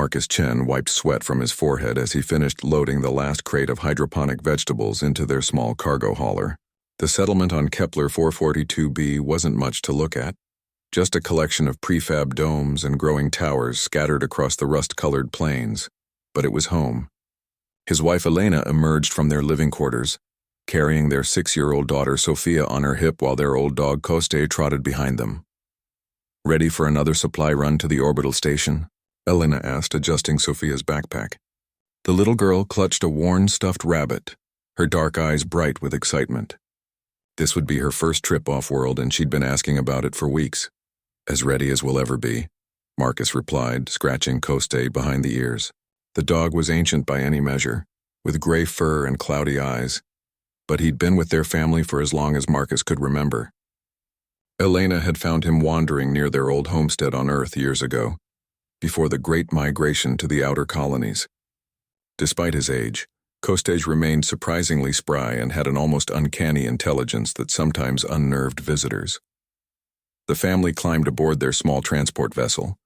Marcus Chen wiped sweat from his forehead as he finished loading the last crate of hydroponic vegetables into their small cargo hauler. The settlement on Kepler 442b wasn't much to look at, just a collection of prefab domes and growing towers scattered across the rust-colored plains, but it was home. His wife Elena emerged from their living quarters, carrying their 6-year-old daughter Sophia on her hip while their old dog Koste trotted behind them. "Ready for another supply run to the orbital station?" Elena asked, adjusting Sophia's backpack. The little girl clutched a worn stuffed rabbit, her dark eyes bright with excitement. This would be her first trip off-world, and she'd been asking about it for weeks. "As ready as we'll ever be," Marcus replied, scratching Koste behind the ears. The dog was ancient by any measure, with gray fur and cloudy eyes, but he'd been with their family for as long as Marcus could remember. Elena had found him wandering near their old homestead on Earth years ago, before the great migration to the outer colonies. Despite his age, Kostage remained surprisingly spry and had an almost uncanny intelligence that sometimes unnerved visitors. The family climbed aboard their small transport vessel,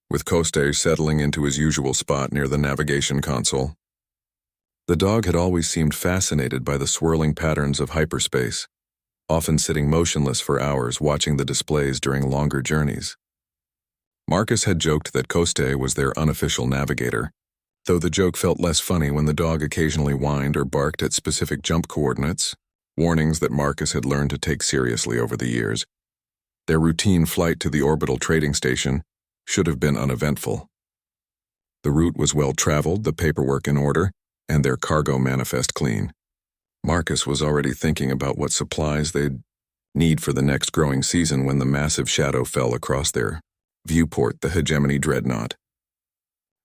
with Kostage settling into his usual spot near the navigation console. The dog had always seemed fascinated by the swirling patterns of hyperspace, often sitting motionless for hours watching the displays during longer journeys. Marcus had joked that Koste was their unofficial navigator, though the joke felt less funny when the dog occasionally whined or barked at specific jump coordinates, warnings that Marcus had learned to take seriously over the years. Their routine flight to the orbital trading station should have been uneventful. The route was well-traveled, the paperwork in order, and their cargo manifest clean. Marcus was already thinking about what supplies they'd need for the next growing season when the massive shadow fell across their viewport, the Hegemony Dreadnought.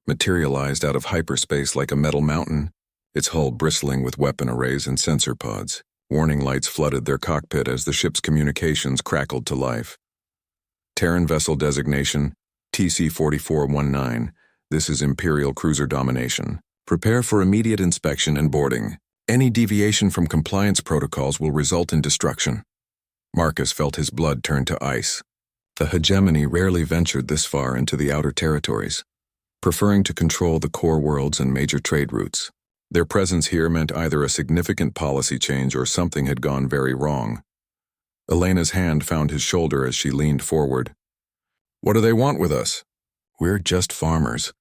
Materialized out of hyperspace like a metal mountain, its hull bristling with weapon arrays and sensor pods. Warning lights flooded their cockpit as the ship's communications crackled to life. Terran vessel designation, TC-4419. This is Imperial Cruiser Domination. Prepare for immediate inspection and boarding. Any deviation from compliance protocols will result in destruction. Marcus felt his blood turn to ice. The Hegemony rarely ventured this far into the outer territories, preferring to control the core worlds and major trade routes. Their presence here meant either a significant policy change or something had gone very wrong. Elena's hand found his shoulder as she leaned forward. "What do they want with us?" "We're just farmers."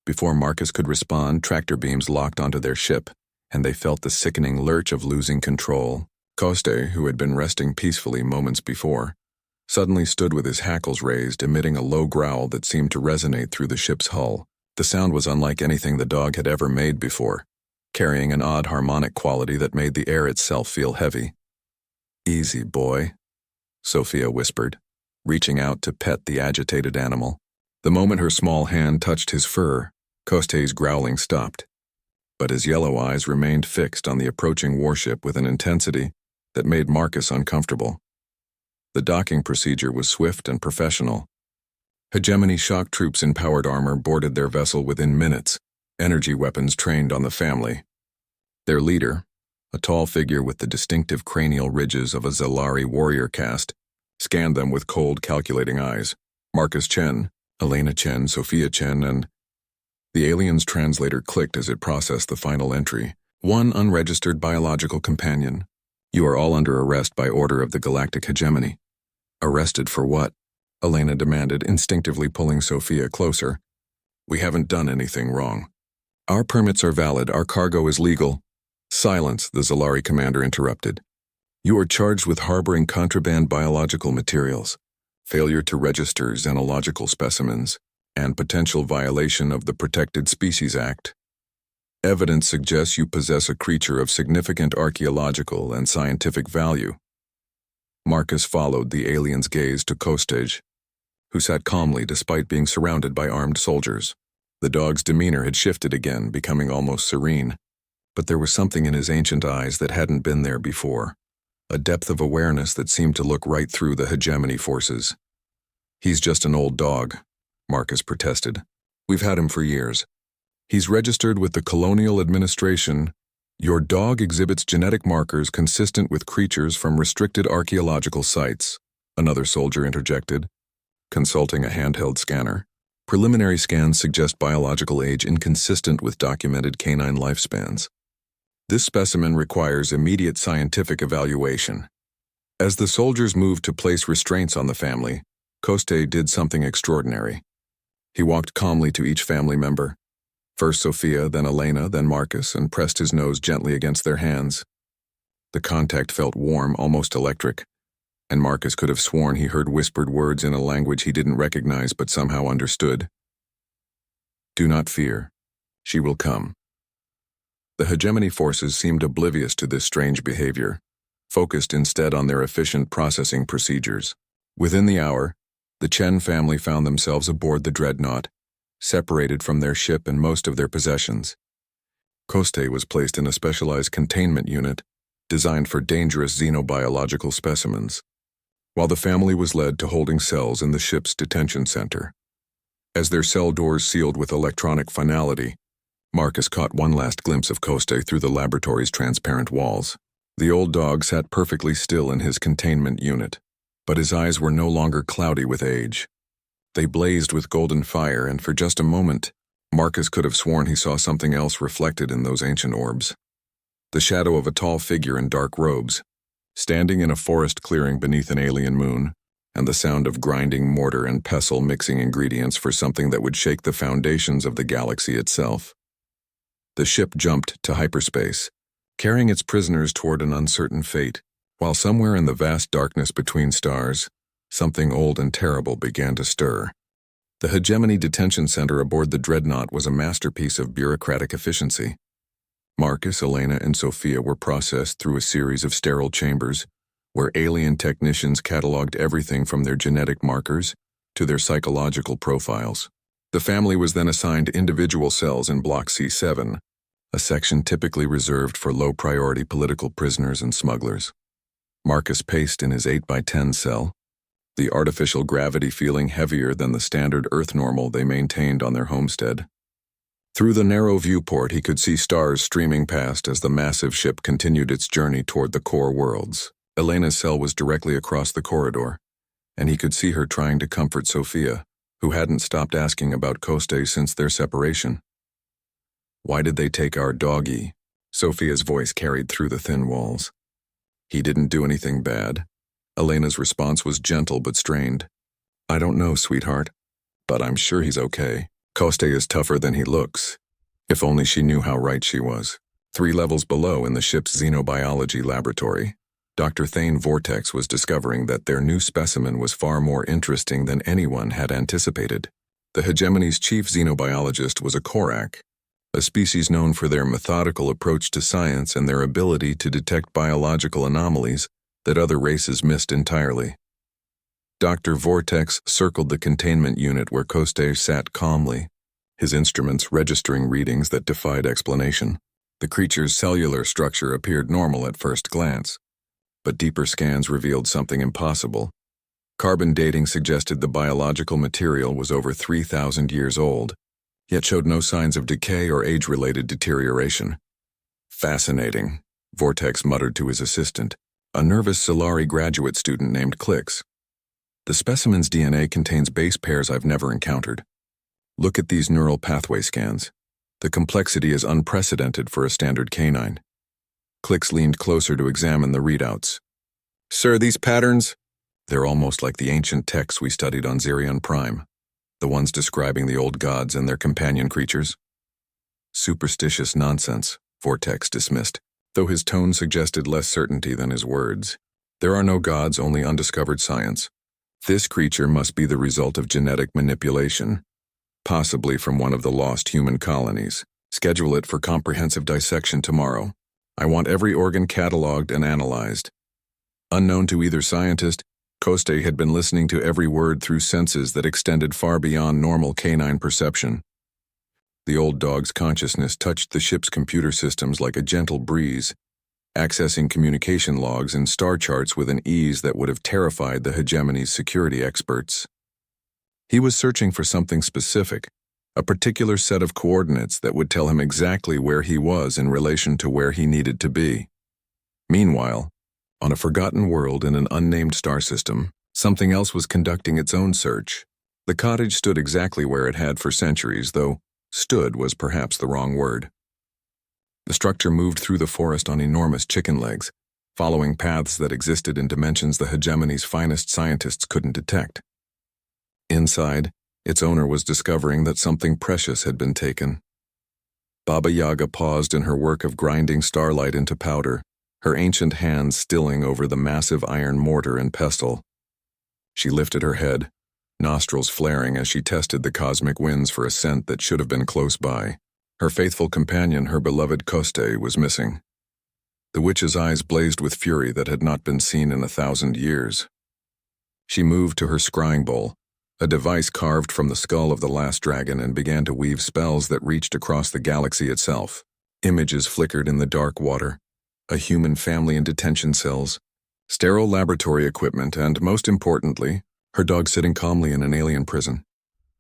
Before Marcus could respond, tractor beams locked onto their ship, and they felt the sickening lurch of losing control. Koste, who had been resting peacefully moments before, suddenly stood with his hackles raised, emitting a low growl that seemed to resonate through the ship's hull. The sound was unlike anything the dog had ever made before, carrying an odd harmonic quality that made the air itself feel heavy. "Easy, boy," Sophia whispered, reaching out to pet the agitated animal. The moment her small hand touched his fur, Koste's growling stopped, but his yellow eyes remained fixed on the approaching warship with an intensity that made Marcus uncomfortable. The docking procedure was swift and professional. Hegemony shock troops in powered armor boarded their vessel within minutes, energy weapons trained on the family. Their leader, a tall figure with the distinctive cranial ridges of a Zalari warrior caste, scanned them with cold, calculating eyes. Marcus Chen, Elena Chen, Sophia Chen, and... The alien's translator clicked as it processed the final entry. "One unregistered biological companion. You are all under arrest by order of the Galactic Hegemony." "Arrested for what?" Elena demanded, instinctively pulling Sophia closer. "We haven't done anything wrong. Our permits are valid, our cargo is legal." "Silence," the Zalari commander interrupted. "You are charged with harboring contraband biological materials, failure to register xenological specimens, and potential violation of the Protected Species Act. Evidence suggests you possess a creature of significant archaeological and scientific value." Marcus followed the alien's gaze to Kostage, who sat calmly despite being surrounded by armed soldiers. The dog's demeanor had shifted again, becoming almost serene, but there was something in his ancient eyes that hadn't been there before, a depth of awareness that seemed to look right through the Hegemony forces. "He's just an old dog," Marcus protested. "We've had him for years. He's registered with the Colonial Administration. Your dog exhibits genetic markers consistent with creatures from restricted archaeological sites," another soldier interjected, consulting a handheld scanner. Preliminary scans suggest biological age inconsistent with documented canine lifespans. This specimen requires immediate scientific evaluation. As the soldiers moved to place restraints on the family, Coste did something extraordinary. He walked calmly to each family member, first Sophia, then Elena, then Marcus, and pressed his nose gently against their hands. The contact felt warm, almost electric, and Marcus could have sworn he heard whispered words in a language he didn't recognize but somehow understood. "Do not fear. She will come." The hegemony forces seemed oblivious to this strange behavior, focused instead on their efficient processing procedures. Within the hour, the Chen family found themselves aboard the dreadnought, separated from their ship and most of their possessions. Coste was placed in a specialized containment unit designed for dangerous xenobiological specimens, while the family was led to holding cells in the ship's detention center. As their cell doors sealed with electronic finality, Marcus caught one last glimpse of Coste through the laboratory's transparent walls. The old dog sat perfectly still in his containment unit, but his eyes were no longer cloudy with age. They blazed with golden fire, and for just a moment, Marcus could have sworn he saw something else reflected in those ancient orbs. The shadow of a tall figure in dark robes, standing in a forest clearing beneath an alien moon, and the sound of grinding mortar and pestle mixing ingredients for something that would shake the foundations of the galaxy itself. The ship jumped to hyperspace, carrying its prisoners toward an uncertain fate, while somewhere in the vast darkness between stars, something old and terrible began to stir. The Hegemony Detention Center aboard the dreadnought was a masterpiece of bureaucratic efficiency. Marcus, Elena, and Sophia were processed through a series of sterile chambers where alien technicians cataloged everything from their genetic markers to their psychological profiles. The family was then assigned individual cells in Block C7, a section typically reserved for low-priority political prisoners and smugglers. Marcus paced in his 8x10 cell, the artificial gravity feeling heavier than the standard Earth normal they maintained on their homestead. Through the narrow viewport, he could see stars streaming past as the massive ship continued its journey toward the core worlds. Elena's cell was directly across the corridor, and he could see her trying to comfort Sophia, who hadn't stopped asking about Coste since their separation. "Why did they take our doggy?" Sophia's voice carried through the thin walls. "He didn't do anything bad." Elena's response was gentle but strained. "I don't know, sweetheart, but I'm sure he's okay. Coste is tougher than he looks." If only she knew how right she was. 3 levels below in the ship's xenobiology laboratory, Dr. Thane Vortex was discovering that their new specimen was far more interesting than anyone had anticipated. The Hegemony's chief xenobiologist was a Korak, a species known for their methodical approach to science and their ability to detect biological anomalies that other races missed entirely. Dr. Vortex circled the containment unit where Coste sat calmly, his instruments registering readings that defied explanation. The creature's cellular structure appeared normal at first glance, but deeper scans revealed something impossible. Carbon dating suggested the biological material was over 3,000 years old, yet showed no signs of decay or age-related deterioration. "Fascinating," Vortex muttered to his assistant, a nervous Solari graduate student named Clicks. "The specimen's DNA contains base pairs I've never encountered. Look at these neural pathway scans. The complexity is unprecedented for a standard canine." Clicks leaned closer to examine the readouts. "Sir, these patterns? They're almost like the ancient texts we studied on Xerion Prime, the ones describing the old gods and their companion creatures." "Superstitious nonsense," Vortex dismissed, though his tone suggested less certainty than his words. "There are no gods, only undiscovered science. This creature must be the result of genetic manipulation, possibly from one of the lost human colonies. Schedule it for comprehensive dissection tomorrow. I want every organ cataloged and analyzed." Unknown to either scientist, Coste had been listening to every word through senses that extended far beyond normal canine perception. The old dog's consciousness touched the ship's computer systems like a gentle breeze, accessing communication logs and star charts with an ease that would have terrified the Hegemony's security experts. He was searching for something specific, a particular set of coordinates that would tell him exactly where he was in relation to where he needed to be. Meanwhile, on a forgotten world in an unnamed star system, something else was conducting its own search. The cottage stood exactly where it had for centuries, though stood was perhaps the wrong word. The structure moved through the forest on enormous chicken legs, following paths that existed in dimensions the hegemony's finest scientists couldn't detect. Inside, its owner was discovering that something precious had been taken. Baba Yaga paused in her work of grinding starlight into powder, her ancient hands stilling over the massive iron mortar and pestle. She lifted her head, nostrils flaring as she tested the cosmic winds for a scent that should have been close by. Her faithful companion, her beloved Koste, was missing. The witch's eyes blazed with fury that had not been seen in 1,000 years. She moved to her scrying bowl, a device carved from the skull of the last dragon, and began to weave spells that reached across the galaxy itself. Images flickered in the dark water, a human family in detention cells, sterile laboratory equipment, and, most importantly, her dog sitting calmly in an alien prison.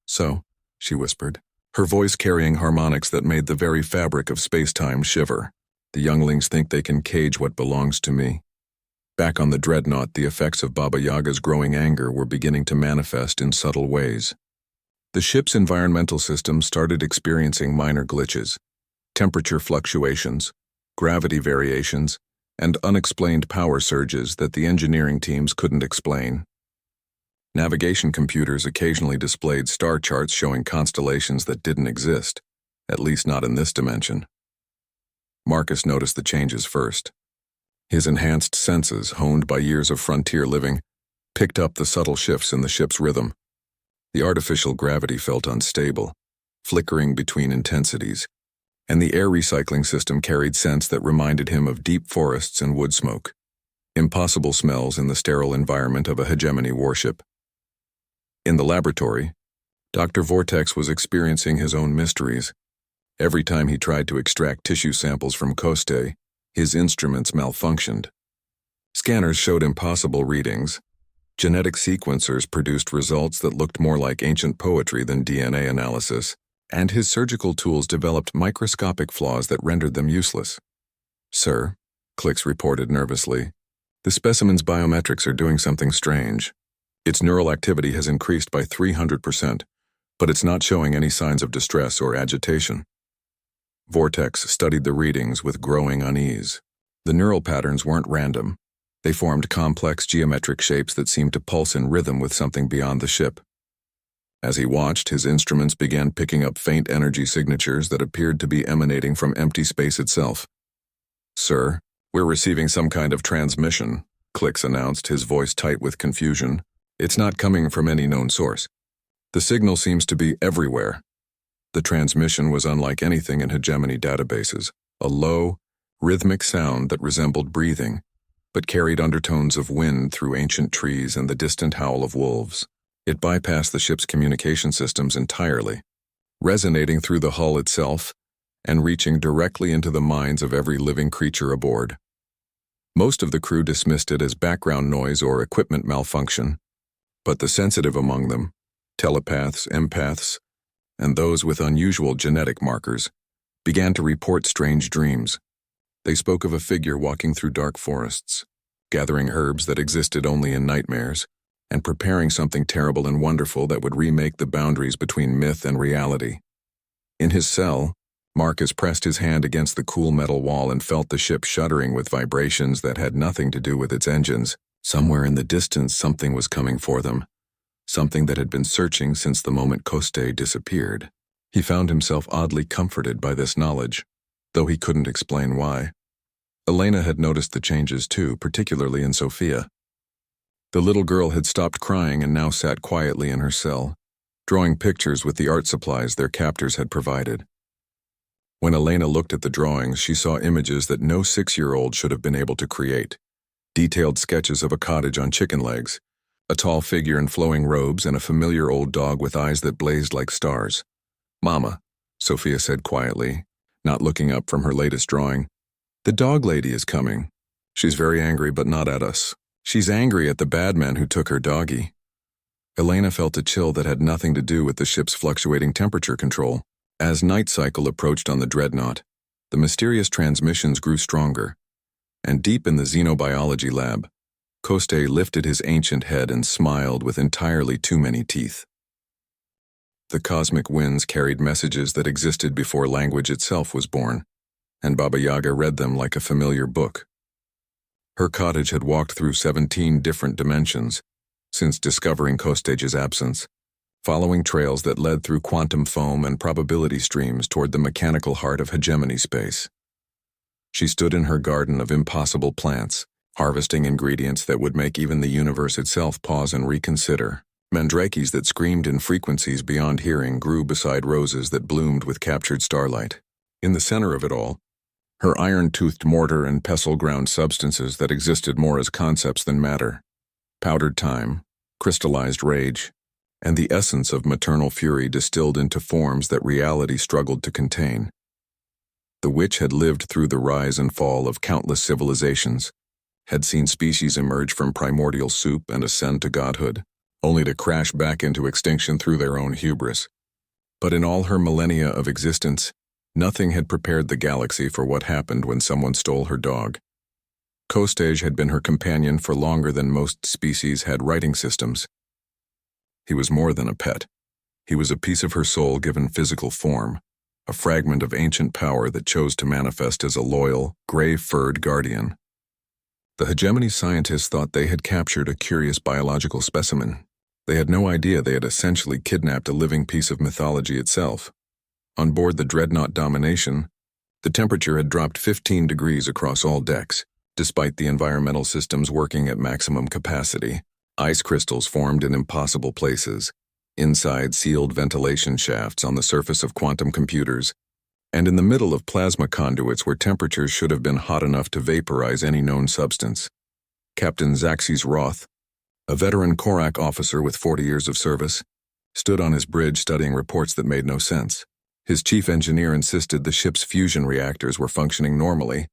"So," she whispered, her voice carrying harmonics that made the very fabric of space-time shiver, "the younglings think they can cage what belongs to me." Back on the dreadnought, the effects of Baba Yaga's growing anger were beginning to manifest in subtle ways. The ship's environmental system started experiencing minor glitches, temperature fluctuations, gravity variations, and unexplained power surges that the engineering teams couldn't explain. Navigation computers occasionally displayed star charts showing constellations that didn't exist, at least not in this dimension. Marcus noticed the changes first. His enhanced senses, honed by years of frontier living, picked up the subtle shifts in the ship's rhythm. The artificial gravity felt unstable, flickering between intensities, and the air recycling system carried scents that reminded him of deep forests and wood smoke, impossible smells in the sterile environment of a hegemony warship. In the laboratory, Dr. Vortex was experiencing his own mysteries. Every time he tried to extract tissue samples from Koste, his instruments malfunctioned. Scanners showed impossible readings. Genetic sequencers produced results that looked more like ancient poetry than DNA analysis, and his surgical tools developed microscopic flaws that rendered them useless. "Sir," Klix reported nervously, "the specimen's biometrics are doing something strange. Its neural activity has increased by 300%, but it's not showing any signs of distress or agitation." Vortex studied the readings with growing unease. The neural patterns weren't random. They formed complex geometric shapes that seemed to pulse in rhythm with something beyond the ship. As he watched, his instruments began picking up faint energy signatures that appeared to be emanating from empty space itself. "Sir, we're receiving some kind of transmission," Klix announced, his voice tight with confusion. "It's not coming from any known source. The signal seems to be everywhere." The transmission was unlike anything in hegemony databases, a low, rhythmic sound that resembled breathing, but carried undertones of wind through ancient trees and the distant howl of wolves. It bypassed the ship's communication systems entirely, resonating through the hull itself and reaching directly into the minds of every living creature aboard. Most of the crew dismissed it as background noise or equipment malfunction, but the sensitive among them, telepaths, empaths, and those with unusual genetic markers, began to report strange dreams. They spoke of a figure walking through dark forests, gathering herbs that existed only in nightmares, and preparing something terrible and wonderful that would remake the boundaries between myth and reality. In his cell, Marcus pressed his hand against the cool metal wall and felt the ship shuddering with vibrations that had nothing to do with its engines. Somewhere in the distance, something was coming for them. Something that had been searching since the moment Koste disappeared. He found himself oddly comforted by this knowledge, though he couldn't explain why. Elena had noticed the changes too, particularly in Sophia. The little girl had stopped crying and now sat quietly in her cell, drawing pictures with the art supplies their captors had provided. When Elena looked at the drawings, she saw images that no 6-year-old should have been able to create. Detailed sketches of a cottage on chicken legs, a tall figure in flowing robes, and a familiar old dog with eyes that blazed like stars. "Mama," Sophia said quietly, not looking up from her latest drawing, "the dog lady is coming. She's very angry, but not at us. She's angry at the bad man who took her doggy." Elena felt a chill that had nothing to do with the ship's fluctuating temperature control. As night cycle approached on the dreadnought, the mysterious transmissions grew stronger, and deep in the xenobiology lab, Koste lifted his ancient head and smiled with entirely too many teeth. The cosmic winds carried messages that existed before language itself was born, and Baba Yaga read them like a familiar book. Her cottage had walked through 17 different dimensions since discovering Kostage's absence, following trails that led through quantum foam and probability streams toward the mechanical heart of hegemony space. She stood in her garden of impossible plants, harvesting ingredients that would make even the universe itself pause and reconsider. Mandrakes that screamed in frequencies beyond hearing grew beside roses that bloomed with captured starlight. In the center of it all, her iron-toothed mortar and pestle-ground substances that existed more as concepts than matter, powdered time, crystallized rage, and the essence of maternal fury distilled into forms that reality struggled to contain. The witch had lived through the rise and fall of countless civilizations, had seen species emerge from primordial soup and ascend to godhood, only to crash back into extinction through their own hubris. But in all her millennia of existence, nothing had prepared the galaxy for what happened when someone stole her dog. Kostage had been her companion for longer than most species had writing systems. He was more than a pet. He was a piece of her soul given physical form, a fragment of ancient power that chose to manifest as a loyal, gray-furred guardian. The hegemony scientists thought they had captured a curious biological specimen. They had no idea they had essentially kidnapped a living piece of mythology itself. On board the Dreadnought Domination, the temperature had dropped 15 degrees across all decks, despite the environmental systems working at maximum capacity. Ice crystals formed in impossible places, inside sealed ventilation shafts on the surface of quantum computers, and in the middle of plasma conduits where temperatures should have been hot enough to vaporize any known substance. Captain Zaxxes Roth, a veteran Korak officer with 40 years of service, stood on his bridge studying reports that made no sense. His chief engineer insisted the ship's fusion reactors were functioning normally,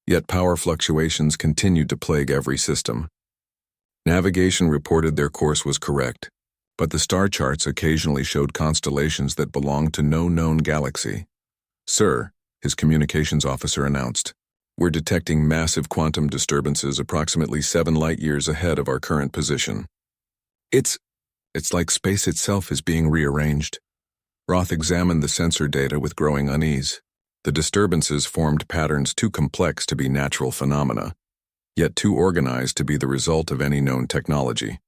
yet power fluctuations continued to plague every system. Navigation reported their course was correct, but the star charts occasionally showed constellations that belonged to no known galaxy. "Sir," his communications officer announced, "we're detecting massive quantum disturbances approximately 7 light-years ahead of our current position. It's like space itself is being rearranged." Roth examined the sensor data with growing unease. The disturbances formed patterns too complex to be natural phenomena, yet too organized to be the result of any known technology.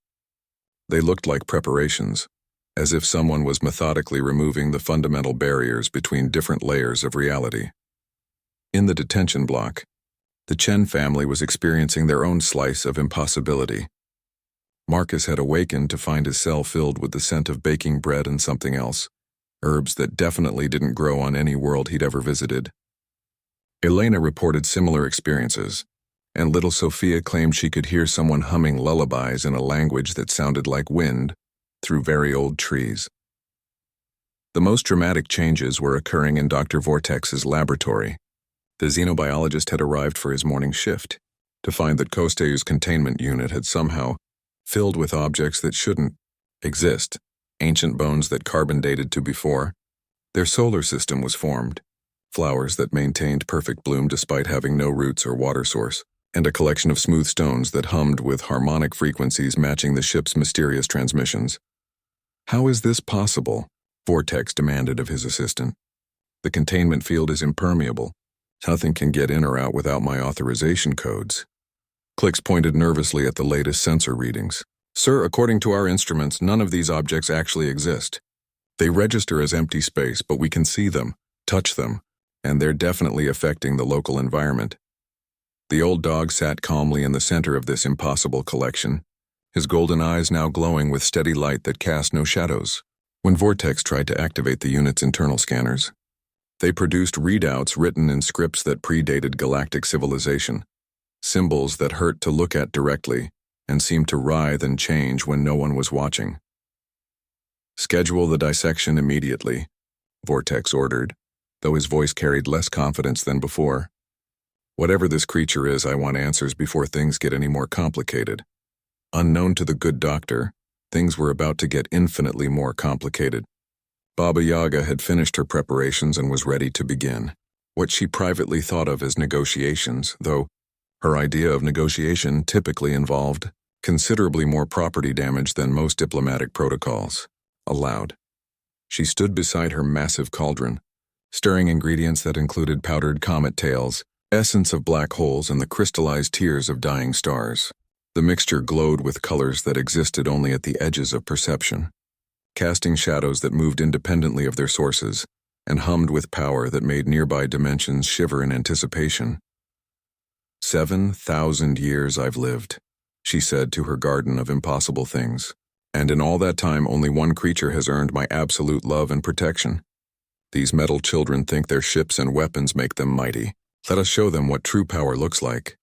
They looked like preparations, as if someone was methodically removing the fundamental barriers between different layers of reality. In the detention block, the Chen family was experiencing their own slice of impossibility. Marcus had awakened to find his cell filled with the scent of baking bread and something else, herbs that definitely didn't grow on any world he'd ever visited. Elena reported similar experiences, and little Sophia claimed she could hear someone humming lullabies in a language that sounded like wind through very old trees. The most dramatic changes were occurring in Dr. Vortex's laboratory. The xenobiologist had arrived for his morning shift to find that Kosteu's containment unit had somehow filled with objects that shouldn't exist, ancient bones that carbon dated to before. Their solar system was formed, flowers that maintained perfect bloom despite having no roots or water source, and a collection of smooth stones that hummed with harmonic frequencies matching the ship's mysterious transmissions. "How is this possible?" Vortex demanded of his assistant. "The containment field is impermeable. Nothing can get in or out without my authorization codes." Clicks pointed nervously at the latest sensor readings. "Sir, according to our instruments, none of these objects actually exist. They register as empty space, but we can see them, touch them, and they're definitely affecting the local environment." The old dog sat calmly in the center of this impossible collection, his golden eyes now glowing with steady light that cast no shadows. When Vortex tried to activate the unit's internal scanners, they produced readouts written in scripts that predated galactic civilization, symbols that hurt to look at directly and seemed to writhe and change when no one was watching. "Schedule the dissection immediately," Vortex ordered, though his voice carried less confidence than before. "Whatever this creature is, I want answers before things get any more complicated." Unknown to the good doctor, things were about to get infinitely more complicated. Baba Yaga had finished her preparations and was ready to begin what she privately thought of as negotiations, though her idea of negotiation typically involved considerably more property damage than most diplomatic protocols allowed. She stood beside her massive cauldron, stirring ingredients that included powdered comet tails, essence of black holes, and the crystallized tears of dying stars. The mixture glowed with colors that existed only at the edges of perception, casting shadows that moved independently of their sources, and hummed with power that made nearby dimensions shiver in anticipation. 7,000 years I've lived, she said to her garden of impossible things, and in all that time only one creature has earned my absolute love and protection. These metal children think their ships and weapons make them mighty. Let us show them what true power looks like.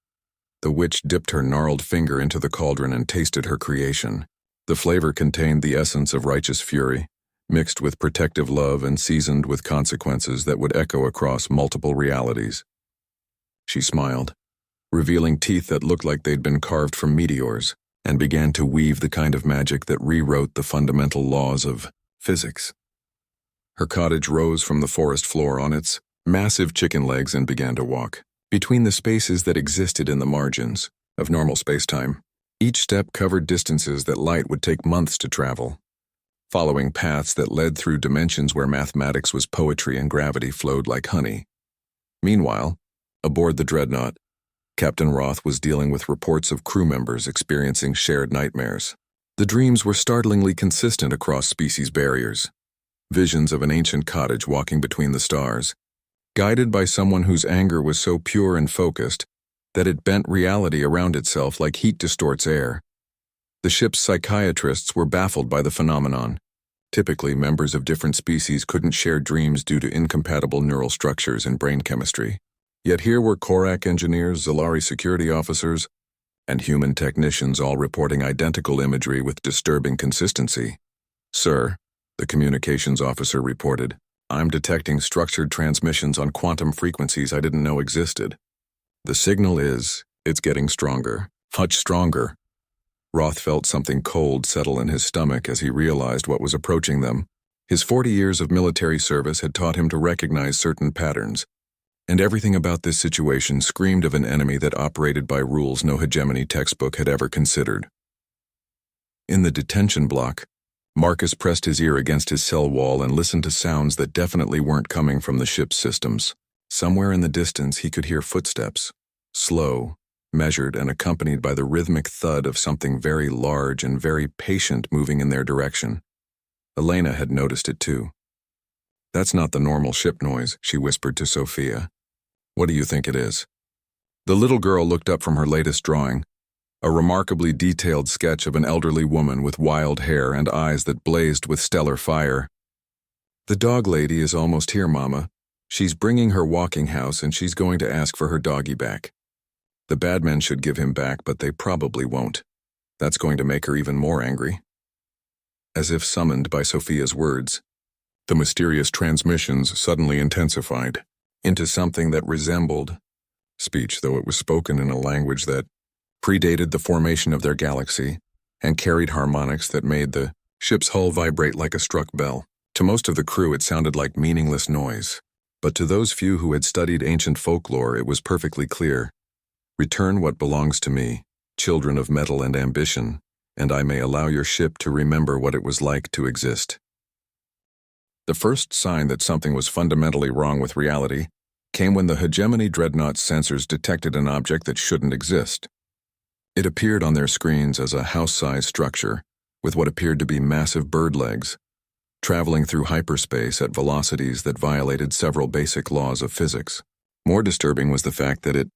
The witch dipped her gnarled finger into the cauldron and tasted her creation. The flavor contained the essence of righteous fury, mixed with protective love and seasoned with consequences that would echo across multiple realities. She smiled, revealing teeth that looked like they'd been carved from meteors, and began to weave the kind of magic that rewrote the fundamental laws of physics. Her cottage rose from the forest floor on its massive chicken legs and began to walk between the spaces that existed in the margins of normal space-time. Each step covered distances that light would take months to travel, following paths that led through dimensions where mathematics was poetry and gravity flowed like honey. Meanwhile, aboard the dreadnought, Captain Roth was dealing with reports of crew members experiencing shared nightmares. The dreams were startlingly consistent across species barriers. Visions of an ancient cottage walking between the stars, guided by someone whose anger was so pure and focused that it bent reality around itself like heat distorts air. The ship's psychiatrists were baffled by the phenomenon. Typically, members of different species couldn't share dreams due to incompatible neural structures and brain chemistry. Yet here were Korak engineers, Zalari security officers, and human technicians all reporting identical imagery with disturbing consistency. "Sir," the communications officer reported, "I'm detecting structured transmissions on quantum frequencies I didn't know existed. The signal it's getting stronger, much stronger." Roth felt something cold settle in his stomach as he realized what was approaching them. His 40 years of military service had taught him to recognize certain patterns, and everything about this situation screamed of an enemy that operated by rules no hegemony textbook had ever considered. In the detention block, Marcus pressed his ear against his cell wall and listened to sounds that definitely weren't coming from the ship's systems. Somewhere in the distance he could hear footsteps, slow, measured, and accompanied by the rhythmic thud of something very large and very patient moving in their direction. Elena had noticed it too. "That's not the normal ship noise," she whispered to Sophia. "What do you think it is?" The little girl looked up from her latest drawing, a remarkably detailed sketch of an elderly woman with wild hair and eyes that blazed with stellar fire. "The dog lady is almost here, Mama. She's bringing her walking house and she's going to ask for her doggy back. The bad men should give him back, but they probably won't. That's going to make her even more angry." As if summoned by Sophia's words, the mysterious transmissions suddenly intensified into something that resembled speech, though it was spoken in a language that predated the formation of their galaxy and carried harmonics that made the ship's hull vibrate like a struck bell. To most of the crew it sounded like meaningless noise, but to those few who had studied ancient folklore it was perfectly clear. "Return what belongs to me, children of metal and ambition, and I may allow your ship to remember what it was like to exist." The first sign that something was fundamentally wrong with reality came when the hegemony dreadnought's sensors detected an object that shouldn't exist. It appeared on their screens as a house-sized structure with what appeared to be massive bird legs, traveling through hyperspace at velocities that violated several basic laws of physics. More disturbing was the fact that it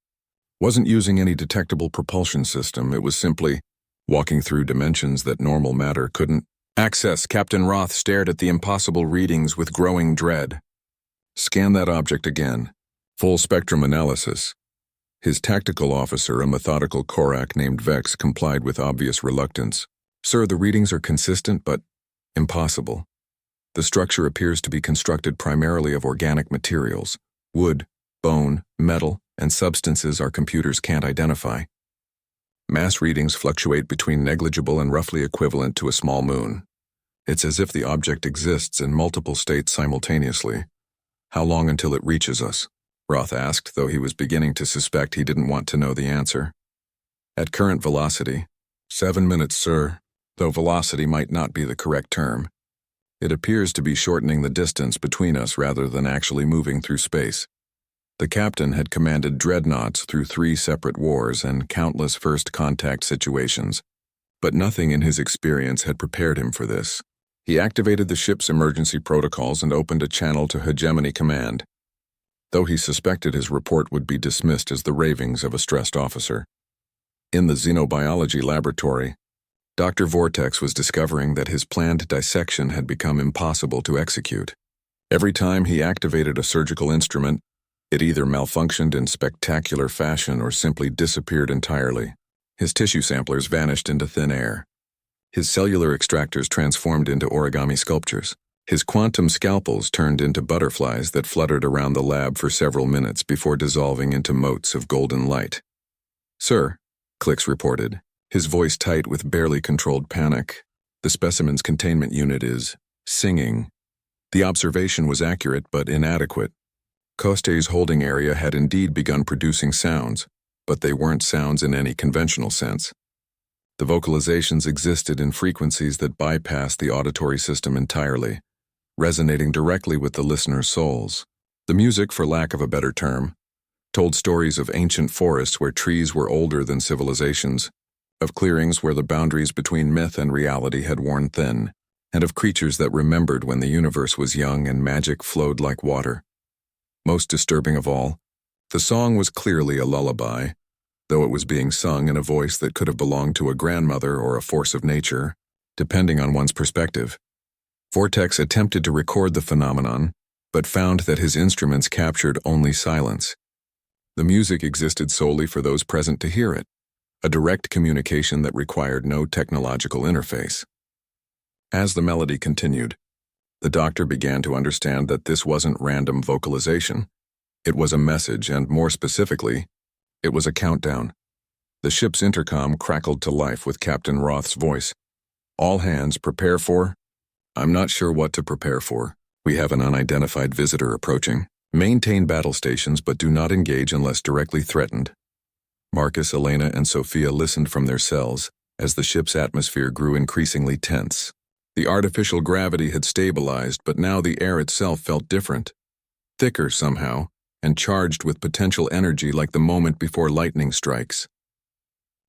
wasn't using any detectable propulsion system. It was simply walking through dimensions that normal matter couldn't access. Captain Roth stared at the impossible readings with growing dread. "Scan that object again. Full spectrum analysis." His tactical officer, a methodical Korak named Vex, complied with obvious reluctance. "Sir, the readings are consistent, but impossible. The structure appears to be constructed primarily of organic materials. Wood, bone, metal, and substances our computers can't identify. Mass readings fluctuate between negligible and roughly equivalent to a small moon. It's as if the object exists in multiple states simultaneously. How long until it reaches us?" Roth asked, though he was beginning to suspect he didn't want to know the answer. "At current velocity, 7 minutes, sir, though velocity might not be the correct term. It appears to be shortening the distance between us rather than actually moving through space. The captain had commanded dreadnoughts through 3 separate wars and countless first contact situations, but nothing in his experience had prepared him for this. He activated the ship's emergency protocols and opened a channel to Hegemony Command, though he suspected his report would be dismissed as the ravings of a stressed officer. In the xenobiology laboratory, Dr. Vortex was discovering that his planned dissection had become impossible to execute. Every time he activated a surgical instrument, it either malfunctioned in spectacular fashion or simply disappeared entirely. His tissue samplers vanished into thin air. His cellular extractors transformed into origami sculptures. His quantum scalpels turned into butterflies that fluttered around the lab for several minutes before dissolving into motes of golden light. "Sir," Clicks reported, his voice tight with barely controlled panic, "the specimen's containment unit is singing." The observation was accurate but inadequate. Coste's holding area had indeed begun producing sounds, but they weren't sounds in any conventional sense. The vocalizations existed in frequencies that bypassed the auditory system entirely, resonating directly with the listener's souls. The music, for lack of a better term, told stories of ancient forests where trees were older than civilizations, of clearings where the boundaries between myth and reality had worn thin, and of creatures that remembered when the universe was young and magic flowed like water. Most disturbing of all, the song was clearly a lullaby, though it was being sung in a voice that could have belonged to a grandmother or a force of nature, depending on one's perspective. Vortex attempted to record the phenomenon, but found that his instruments captured only silence. The music existed solely for those present to hear it, a direct communication that required no technological interface. As the melody continued, the doctor began to understand that this wasn't random vocalization. It was a message, and more specifically, it was a countdown. The ship's intercom crackled to life with Captain Roth's voice. "All hands, prepare for..." "I'm not sure what to prepare for. We have an unidentified visitor approaching. Maintain battle stations, but do not engage unless directly threatened." Marcus, Elena, and Sophia listened from their cells as the ship's atmosphere grew increasingly tense. The artificial gravity had stabilized, but now the air itself felt different. Thicker somehow, and charged with potential energy like the moment before lightning strikes.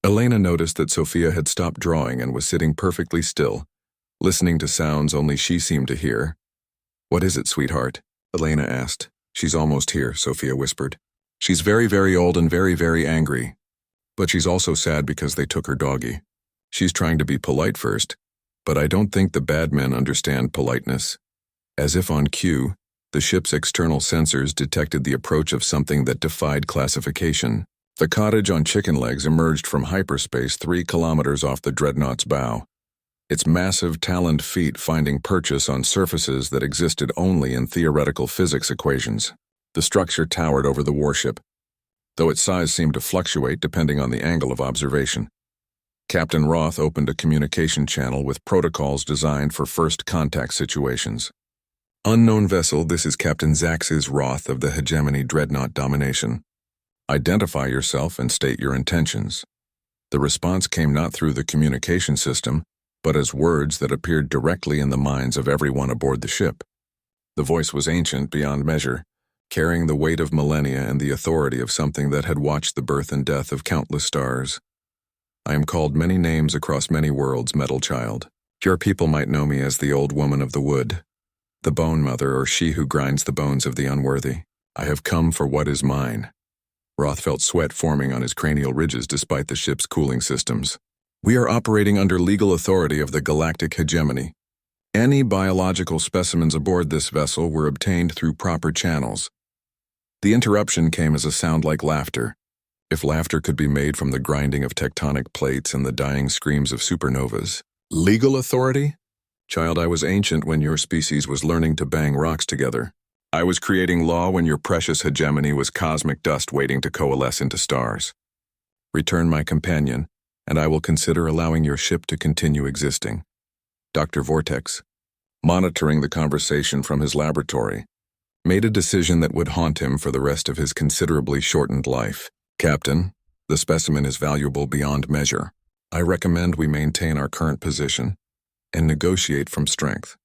Elena noticed that Sophia had stopped drawing and was sitting perfectly still, listening to sounds only she seemed to hear. "What is it, sweetheart?" Elena asked. "She's almost here," Sophia whispered. "She's very, very old and very, very angry. But she's also sad because they took her doggy. She's trying to be polite first, but I don't think the bad men understand politeness." As if on cue, the ship's external sensors detected the approach of something that defied classification. The cottage on chicken legs emerged from hyperspace 3 kilometers off the dreadnought's bow, its massive taloned feet finding purchase on surfaces that existed only in theoretical physics equations. The structure towered over the warship, though its size seemed to fluctuate depending on the angle of observation. Captain Roth opened a communication channel with protocols designed for first contact situations. "Unknown vessel, this is Captain Zaxis Roth of the Hegemony Dreadnought Domination. Identify yourself and state your intentions." The response came not through the communication system, but as words that appeared directly in the minds of everyone aboard the ship. The voice was ancient beyond measure, carrying the weight of millennia and the authority of something that had watched the birth and death of countless stars. "I am called many names across many worlds, metal child. Your people might know me as the Old Woman of the Wood, the Bone Mother, or she who grinds the bones of the unworthy. I have come for what is mine." Roth felt sweat forming on his cranial ridges despite the ship's cooling systems. "We are operating under legal authority of the Galactic Hegemony. Any biological specimens aboard this vessel were obtained through proper channels." The interruption came as a sound like laughter, if laughter could be made from the grinding of tectonic plates and the dying screams of supernovas. "Legal authority? Child, I was ancient when your species was learning to bang rocks together. I was creating law when your precious hegemony was cosmic dust waiting to coalesce into stars. Return my companion, and I will consider allowing your ship to continue existing." Dr. Vortex, monitoring the conversation from his laboratory, made a decision that would haunt him for the rest of his considerably shortened life. "Captain, the specimen is valuable beyond measure. I recommend we maintain our current position and negotiate from strength.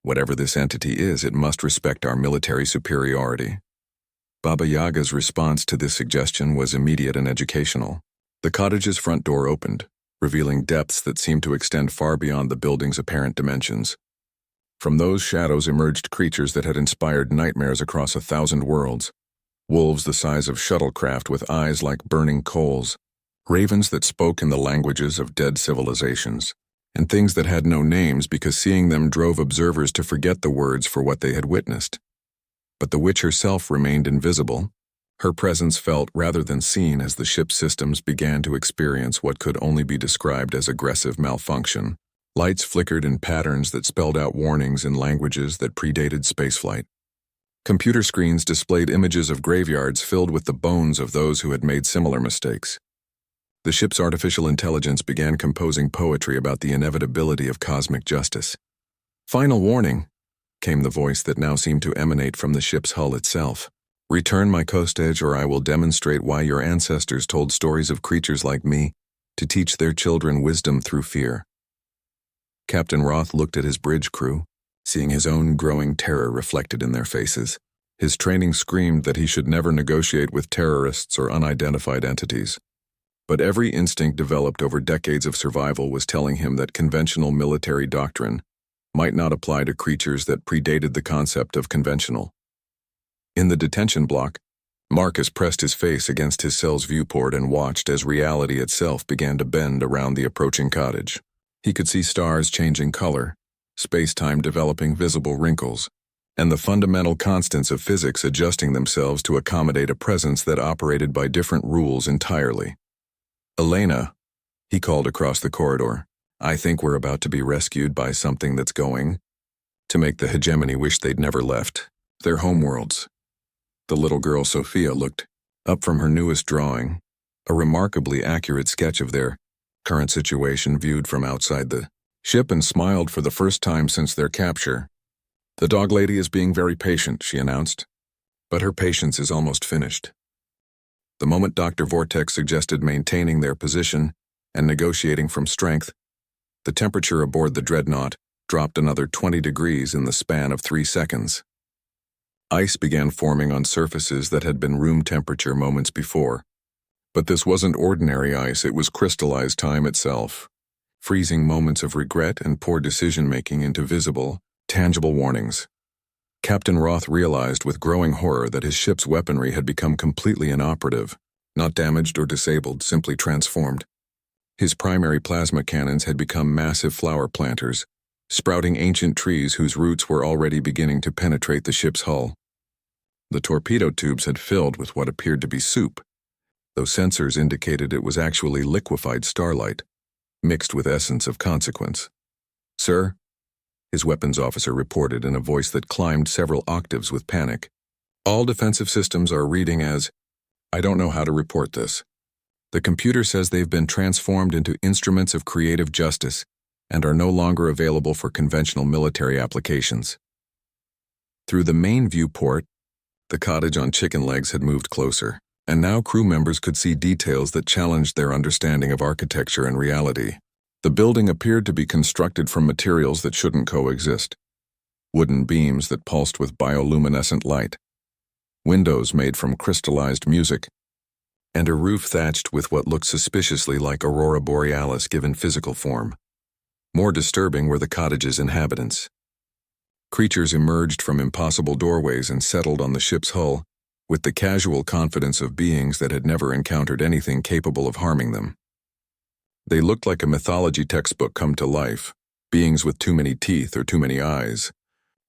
Whatever this entity is, it must respect our military superiority. Baba Yaga's response to this suggestion was immediate and educational. The cottage's front door opened, revealing depths that seemed to extend far beyond the building's apparent dimensions. From those shadows emerged creatures that had inspired nightmares across 1,000 worlds. Wolves the size of shuttlecraft with eyes like burning coals, ravens that spoke in the languages of dead civilizations, and things that had no names because seeing them drove observers to forget the words for what they had witnessed. But the witch herself remained invisible, her presence felt rather than seen as the ship's systems began to experience what could only be described as aggressive malfunction. Lights flickered in patterns that spelled out warnings in languages that predated spaceflight. Computer screens displayed images of graveyards filled with the bones of those who had made similar mistakes. The ship's artificial intelligence began composing poetry about the inevitability of cosmic justice. "Final warning," came the voice that now seemed to emanate from the ship's hull itself. "Return my coast edge, or I will demonstrate why your ancestors told stories of creatures like me to teach their children wisdom through fear." Captain Roth looked at his bridge crew, seeing his own growing terror reflected in their faces. His training screamed that he should never negotiate with terrorists or unidentified entities. But every instinct developed over decades of survival was telling him that conventional military doctrine might not apply to creatures that predated the concept of conventional. In the detention block, Marcus pressed his face against his cell's viewport and watched as reality itself began to bend around the approaching cottage. He could see stars changing color, space-time developing visible wrinkles, and the fundamental constants of physics adjusting themselves to accommodate a presence that operated by different rules entirely. "Elena," he called across the corridor, "I think we're about to be rescued by something that's going to make the hegemony wish they'd never left their homeworlds." The little girl Sophia looked up from her newest drawing, a remarkably accurate sketch of their current situation viewed from outside the ship, and smiled for the first time since their capture. "The dog lady is being very patient," she announced, "but her patience is almost finished." The moment Dr. Vortex suggested maintaining their position and negotiating from strength, the temperature aboard the dreadnought dropped another 20 degrees in the span of 3 seconds. Ice began forming on surfaces that had been room temperature moments before. But this wasn't ordinary ice, it was crystallized time itself, freezing moments of regret and poor decision-making into visible, tangible warnings. Captain Roth realized with growing horror that his ship's weaponry had become completely inoperative, not damaged or disabled, simply transformed. His primary plasma cannons had become massive flower planters, sprouting ancient trees whose roots were already beginning to penetrate the ship's hull. The torpedo tubes had filled with what appeared to be soup, though sensors indicated it was actually liquefied starlight, mixed with essence of consequence. "Sir," his weapons officer reported in a voice that climbed several octaves with panic, "all defensive systems are reading as, I don't know how to report this. The computer says they've been transformed into instruments of creative justice and are no longer available for conventional military applications." Through the main viewport, the cottage on chicken legs had moved closer, and now crew members could see details that challenged their understanding of architecture and reality. The building appeared to be constructed from materials that shouldn't coexist. Wooden beams that pulsed with bioluminescent light, windows made from crystallized music, and a roof thatched with what looked suspiciously like aurora borealis given physical form. More disturbing were the cottage's inhabitants. Creatures emerged from impossible doorways and settled on the ship's hull, with the casual confidence of beings that had never encountered anything capable of harming them. They looked like a mythology textbook come to life, beings with too many teeth or too many eyes,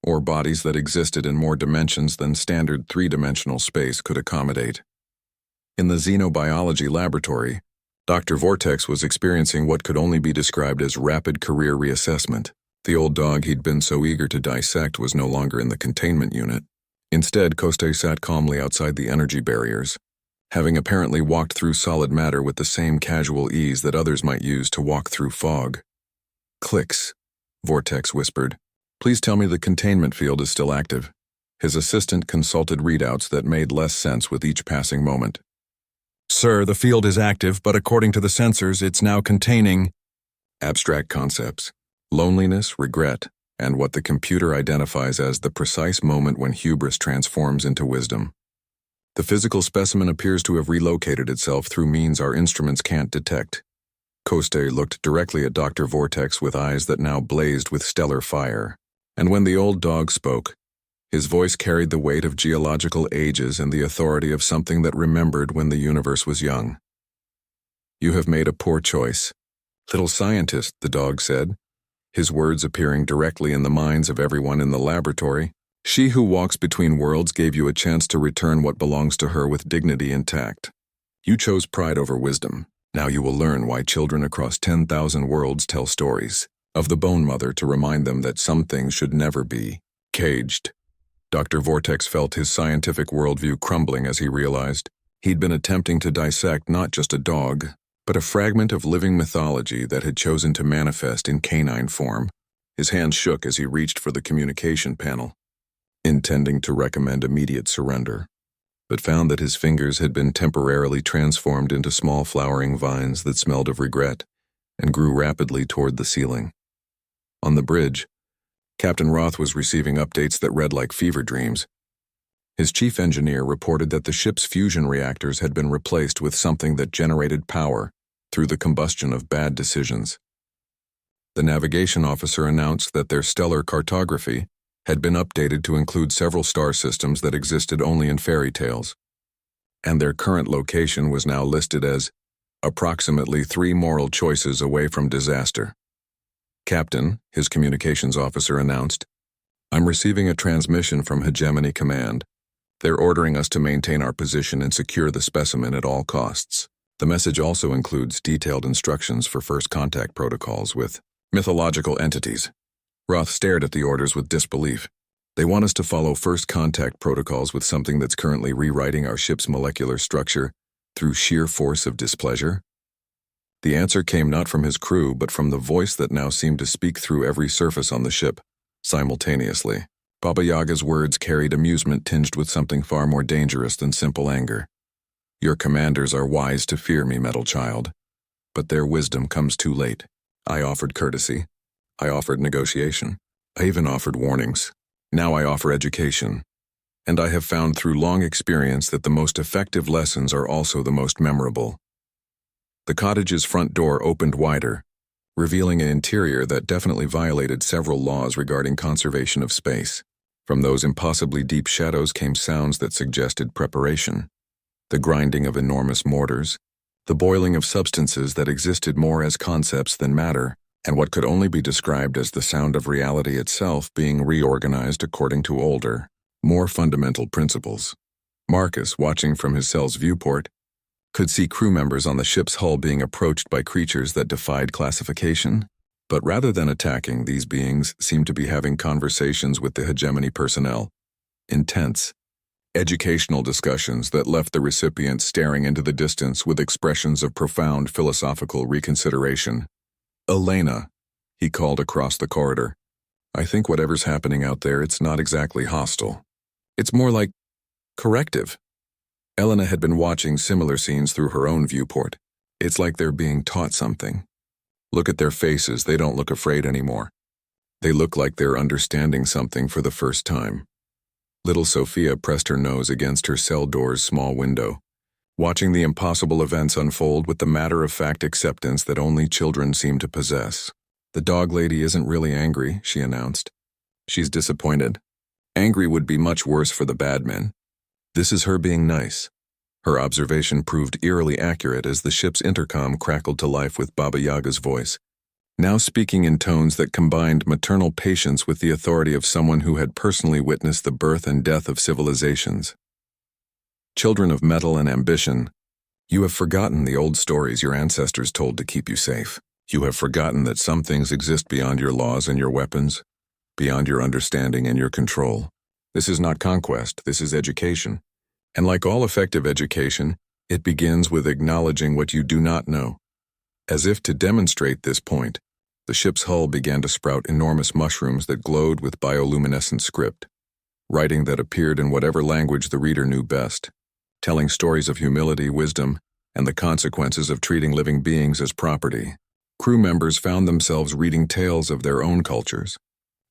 or bodies that existed in more dimensions than standard three-dimensional space could accommodate. In the xenobiology laboratory, Dr. Vortex was experiencing what could only be described as rapid career reassessment. The old dog he'd been so eager to dissect was no longer in the containment unit. Instead, Koste sat calmly outside the energy barriers, having apparently walked through solid matter with the same casual ease that others might use to walk through fog. "Clicks," Vortex whispered. "Please tell me the containment field is still active." His assistant consulted readouts that made less sense with each passing moment. "Sir, the field is active, but according to the sensors, it's now containing abstract concepts, loneliness, regret, and what the computer identifies as the precise moment when hubris transforms into wisdom. The physical specimen appears to have relocated itself through means our instruments can't detect. Koste looked directly at Dr. Vortex with eyes that now blazed with stellar fire. And when the old dog spoke, his voice carried the weight of geological ages and the authority of something that remembered when the universe was young. "You have made a poor choice, little scientist," the dog said, his words appearing directly in the minds of everyone in the laboratory. "She who walks between worlds gave you a chance to return what belongs to her with dignity intact. You chose pride over wisdom. Now you will learn why children across 10,000 worlds tell stories of the Bone Mother to remind them that some things should never be caged." Dr. Vortex felt his scientific worldview crumbling as he realized he'd been attempting to dissect not just a dog, but a fragment of living mythology that had chosen to manifest in canine form. His hand shook as he reached for the communication panel, intending to recommend immediate surrender, but found that his fingers had been temporarily transformed into small flowering vines that smelled of regret and grew rapidly toward the ceiling. On the bridge, Captain Roth was receiving updates that read like fever dreams. His chief engineer reported that the ship's fusion reactors had been replaced with something that generated power through the combustion of bad decisions. The navigation officer announced that their stellar cartography had been updated to include several star systems that existed only in fairy tales, and their current location was now listed as approximately 3 moral choices away from disaster. "Captain," his communications officer announced, "I'm receiving a transmission from Hegemony Command. They're ordering us to maintain our position and secure the specimen at all costs." The message also includes detailed instructions for first contact protocols with mythological entities. Roth stared at the orders with disbelief. "They want us to follow first contact protocols with something that's currently rewriting our ship's molecular structure through sheer force of displeasure?" The answer came not from his crew, but from the voice that now seemed to speak through every surface on the ship, simultaneously. Baba Yaga's words carried amusement tinged with something far more dangerous than simple anger. "Your commanders are wise to fear me, metal child, but their wisdom comes too late. I offered courtesy. I offered negotiation. I even offered warnings. Now I offer education. And I have found through long experience that the most effective lessons are also the most memorable." The cottage's front door opened wider, revealing an interior that definitely violated several laws regarding conservation of space. From those impossibly deep shadows came sounds that suggested preparation. The grinding of enormous mortars, the boiling of substances that existed more as concepts than matter, and what could only be described as the sound of reality itself being reorganized according to older, more fundamental principles. Marcus, watching from his cell's viewport, could see crew members on the ship's hull being approached by creatures that defied classification. But rather than attacking, these beings seemed to be having conversations with the Hegemony personnel. Intense, educational discussions that left the recipients staring into the distance with expressions of profound philosophical reconsideration. "Elena," he called across the corridor. "I think whatever's happening out there, it's not exactly hostile. It's more like corrective." Elena had been watching similar scenes through her own viewport. "It's like they're being taught something. Look at their faces, they don't look afraid anymore. They look like they're understanding something for the first time." Little Sophia pressed her nose against her cell door's small window, watching the impossible events unfold with the matter-of-fact acceptance that only children seem to possess. "The dog lady isn't really angry," she announced. "She's disappointed. Angry would be much worse for the bad men. This is her being nice." Her observation proved eerily accurate as the ship's intercom crackled to life with Baba Yaga's voice, now speaking in tones that combined maternal patience with the authority of someone who had personally witnessed the birth and death of civilizations. "Children of metal and ambition, you have forgotten the old stories your ancestors told to keep you safe. You have forgotten that some things exist beyond your laws and your weapons, beyond your understanding and your control. This is not conquest, this is education. And like all effective education, it begins with acknowledging what you do not know." As if to demonstrate this point, the ship's hull began to sprout enormous mushrooms that glowed with bioluminescent script, writing that appeared in whatever language the reader knew best, telling stories of humility, wisdom, and the consequences of treating living beings as property. Crew members found themselves reading tales of their own cultures,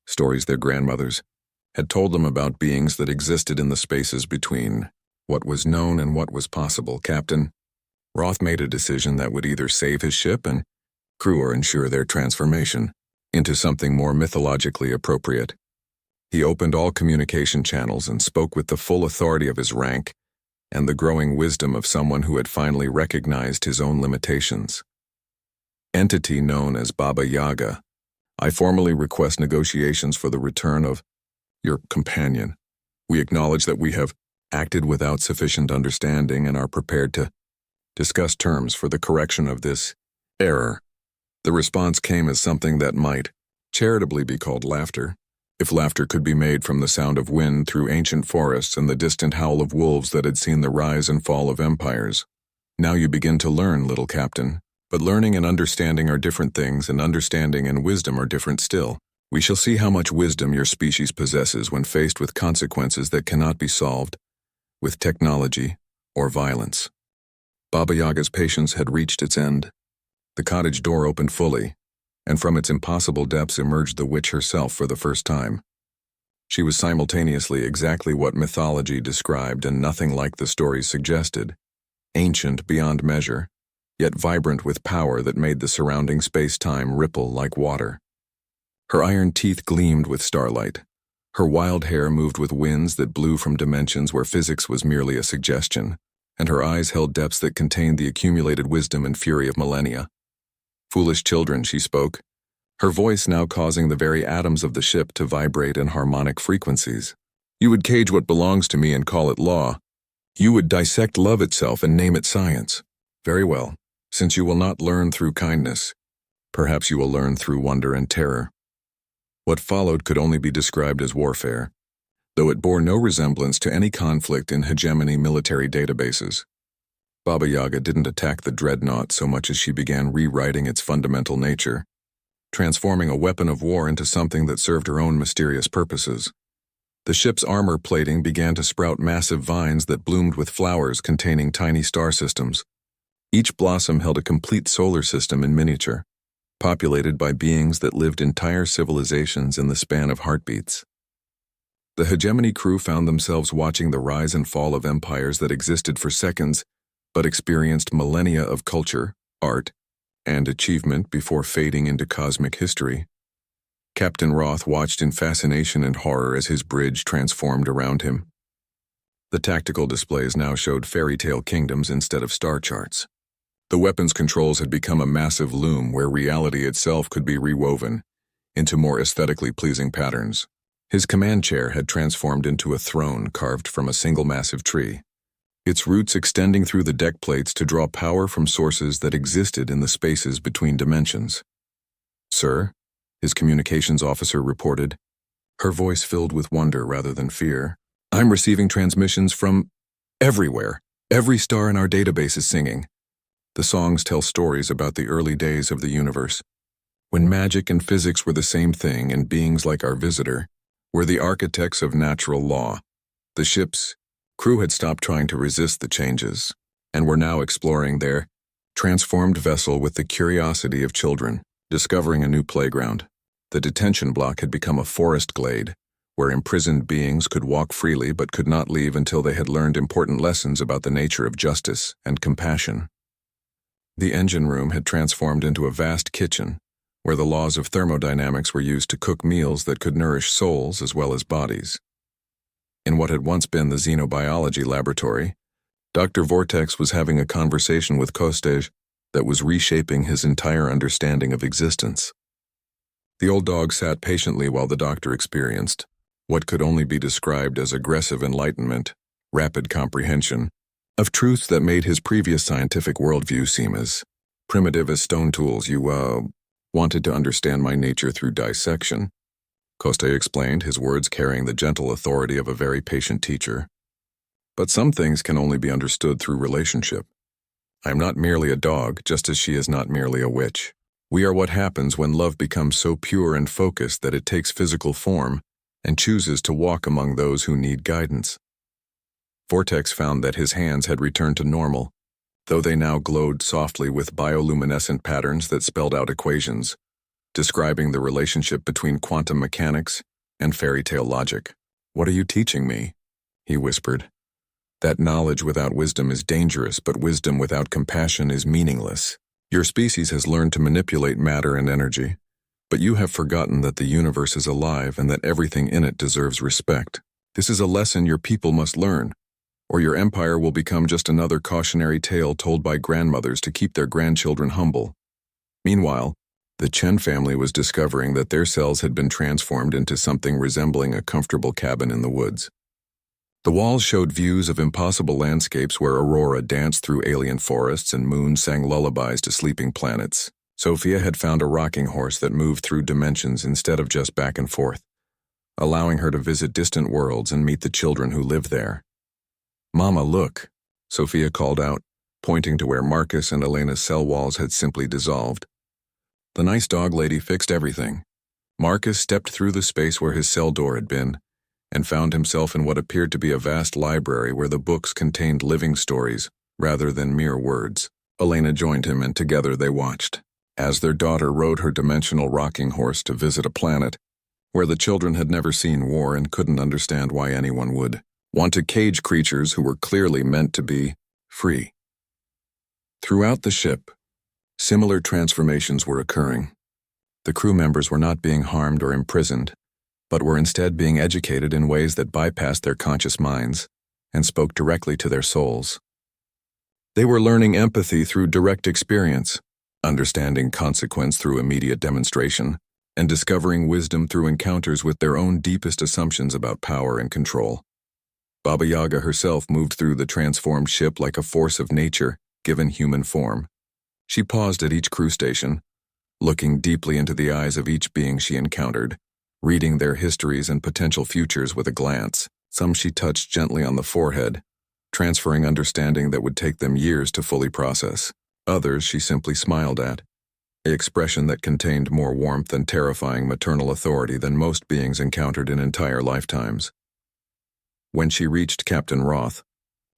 stories their grandmothers had told them about beings that existed in the spaces between what was known and what was possible. Captain Roth made a decision that would either save his ship and crew or ensure their transformation into something more mythologically appropriate. He opened all communication channels and spoke with the full authority of his rank and the growing wisdom of someone who had finally recognized his own limitations. Entity known as Baba Yaga, I formally request negotiations for the return of your companion. We acknowledge that we have acted without sufficient understanding and are prepared to discuss terms for the correction of this error. The response came as something that might charitably be called laughter, if laughter could be made from the sound of wind through ancient forests and the distant howl of wolves that had seen the rise and fall of empires. Now you begin to learn, little captain. But learning and understanding are different things, and understanding and wisdom are different still. We shall see how much wisdom your species possesses when faced with consequences that cannot be solved with technology or violence. Baba Yaga's patience had reached its end. The cottage door opened fully, and from its impossible depths emerged the witch herself for the first time. She was simultaneously exactly what mythology described and nothing like the stories suggested, ancient beyond measure, yet vibrant with power that made the surrounding space-time ripple like water. Her iron teeth gleamed with starlight. Her wild hair moved with winds that blew from dimensions where physics was merely a suggestion, and her eyes held depths that contained the accumulated wisdom and fury of millennia. Foolish children, she spoke, her voice now causing the very atoms of the ship to vibrate in harmonic frequencies. You would cage what belongs to me and call it law. You would dissect love itself and name it science. Very well. Since you will not learn through kindness, perhaps you will learn through wonder and terror. What followed could only be described as warfare, though it bore no resemblance to any conflict in hegemony military databases. Baba Yaga didn't attack the dreadnought so much as she began rewriting its fundamental nature, transforming a weapon of war into something that served her own mysterious purposes. The ship's armor plating began to sprout massive vines that bloomed with flowers containing tiny star systems. Each blossom held a complete solar system in miniature, populated by beings that lived entire civilizations in the span of heartbeats. The hegemony crew found themselves watching the rise and fall of empires that existed for seconds, but experienced millennia of culture, art, and achievement before fading into cosmic history. Captain Roth watched in fascination and horror as his bridge transformed around him. The tactical displays now showed fairy tale kingdoms instead of star charts. The weapons controls had become a massive loom where reality itself could be rewoven into more aesthetically pleasing patterns. His command chair had transformed into a throne carved from a single massive tree, its roots extending through the deck plates to draw power from sources that existed in the spaces between dimensions. Sir, his communications officer reported, her voice filled with wonder rather than fear. I'm receiving transmissions from everywhere. Every star in our database is singing. The songs tell stories about the early days of the universe, when magic and physics were the same thing and beings like our visitor were the architects of natural law. The ship's crew had stopped trying to resist the changes and were now exploring their transformed vessel with the curiosity of children, discovering a new playground. The detention block had become a forest glade, where imprisoned beings could walk freely but could not leave until they had learned important lessons about the nature of justice and compassion. The engine room had transformed into a vast kitchen, where the laws of thermodynamics were used to cook meals that could nourish souls as well as bodies. In what had once been the xenobiology laboratory, Dr. Vortex was having a conversation with Kostej that was reshaping his entire understanding of existence. The old dog sat patiently while the doctor experienced what could only be described as aggressive enlightenment, rapid comprehension, of truths that made his previous scientific worldview seem as primitive as stone tools. You, wanted to understand my nature through dissection, Kostej explained, his words carrying the gentle authority of a very patient teacher. But some things can only be understood through relationship. I am not merely a dog, just as she is not merely a witch. We are what happens when love becomes so pure and focused that it takes physical form and chooses to walk among those who need guidance. Vortex found that his hands had returned to normal, though they now glowed softly with bioluminescent patterns that spelled out equations. describing the relationship between quantum mechanics and fairy tale logic. "What are you teaching me?" he whispered. "That knowledge without wisdom is dangerous, but wisdom without compassion is meaningless. Your species has learned to manipulate matter and energy, but you have forgotten that the universe is alive and that everything in it deserves respect. This is a lesson your people must learn, or your empire will become just another cautionary tale told by grandmothers to keep their grandchildren humble." Meanwhile, the Chen family was discovering that their cells had been transformed into something resembling a comfortable cabin in the woods. The walls showed views of impossible landscapes where aurora danced through alien forests and moon sang lullabies to sleeping planets. Sophia had found a rocking horse that moved through dimensions instead of just back and forth, allowing her to visit distant worlds and meet the children who lived there. "Mama, look," Sophia called out, pointing to where Marcus and Elena's cell walls had simply dissolved. The nice dog lady fixed everything. Marcus stepped through the space where his cell door had been, and found himself in what appeared to be a vast library where the books contained living stories rather than mere words. Elena joined him, and together they watched as their daughter rode her dimensional rocking horse to visit a planet where the children had never seen war and couldn't understand why anyone would want to cage creatures who were clearly meant to be free. Throughout the ship, similar transformations were occurring. The crew members were not being harmed or imprisoned, but were instead being educated in ways that bypassed their conscious minds and spoke directly to their souls. They were learning empathy through direct experience, understanding consequence through immediate demonstration, and discovering wisdom through encounters with their own deepest assumptions about power and control. Baba Yaga herself moved through the transformed ship like a force of nature given human form. She paused at each crew station, looking deeply into the eyes of each being she encountered, reading their histories and potential futures with a glance. Some she touched gently on the forehead, transferring understanding that would take them years to fully process. Others she simply smiled at, an expression that contained more warmth and terrifying maternal authority than most beings encountered in entire lifetimes. When she reached Captain Roth,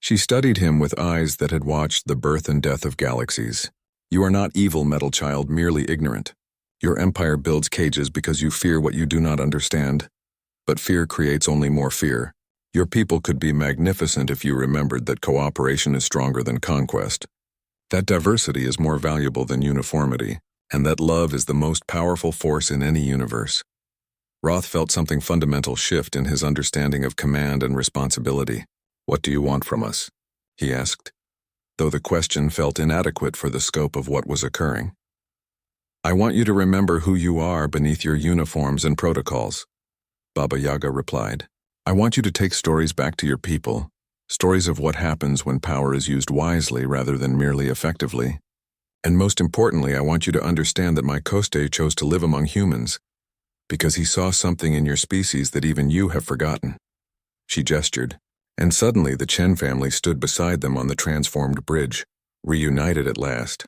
she studied him with eyes that had watched the birth and death of galaxies. "You are not evil, metal child, merely ignorant. Your empire builds cages because you fear what you do not understand, but fear creates only more fear. Your people could be magnificent if you remembered that cooperation is stronger than conquest, that diversity is more valuable than uniformity, and that love is the most powerful force in any universe." Roth felt something fundamental shift in his understanding of command and responsibility. "What do you want from us?" he asked, though the question felt inadequate for the scope of what was occurring. "I want you to remember who you are beneath your uniforms and protocols," Baba Yaga replied. "I want you to take stories back to your people, stories of what happens when power is used wisely rather than merely effectively. And most importantly, I want you to understand that my Koste chose to live among humans because he saw something in your species that even you have forgotten." She gestured, and suddenly the Chen family stood beside them on the transformed bridge, reunited at last.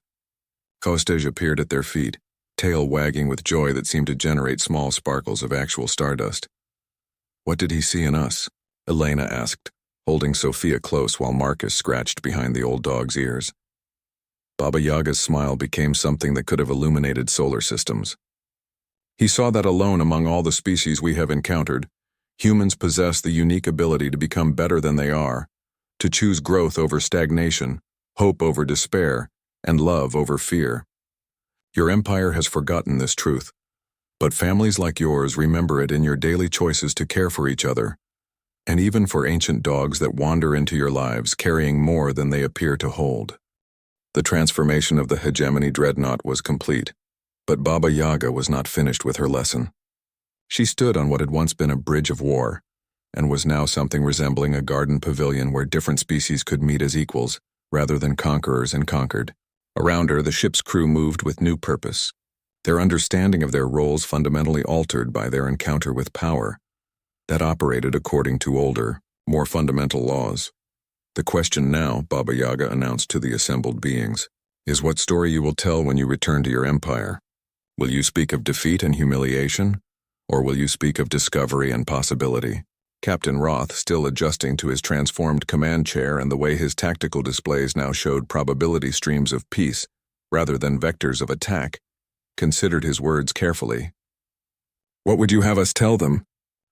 Kostage appeared at their feet, tail wagging with joy that seemed to generate small sparkles of actual stardust. "What did he see in us?" Elena asked, holding Sophia close while Marcus scratched behind the old dog's ears. Baba Yaga's smile became something that could have illuminated solar systems. "He saw that alone among all the species we have encountered, humans possess the unique ability to become better than they are, to choose growth over stagnation, hope over despair, and love over fear. Your empire has forgotten this truth, but families like yours remember it in your daily choices to care for each other, and even for ancient dogs that wander into your lives carrying more than they appear to hold." The transformation of the hegemony dreadnought was complete, but Baba Yaga was not finished with her lesson. She stood on what had once been a bridge of war, and was now something resembling a garden pavilion where different species could meet as equals, rather than conquerors and conquered. Around her, the ship's crew moved with new purpose, their understanding of their roles fundamentally altered by their encounter with power that operated according to older, more fundamental laws. "The question now," Baba Yaga announced to the assembled beings, "is what story you will tell when you return to your empire. Will you speak of defeat and humiliation, or will you speak of discovery and possibility?" Captain Roth, still adjusting to his transformed command chair and the way his tactical displays now showed probability streams of peace rather than vectors of attack, considered his words carefully. "What would you have us tell them?"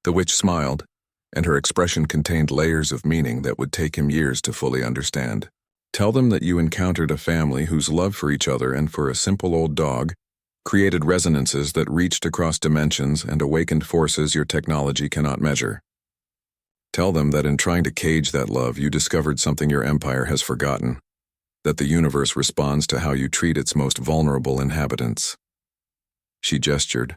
The witch smiled, and her expression contained layers of meaning that would take him years to fully understand. "Tell them that you encountered a family whose love for each other and for a simple old dog created resonances that reached across dimensions and awakened forces your technology cannot measure. Tell them that in trying to cage that love, you discovered something your empire has forgotten, that the universe responds to how you treat its most vulnerable inhabitants." She gestured,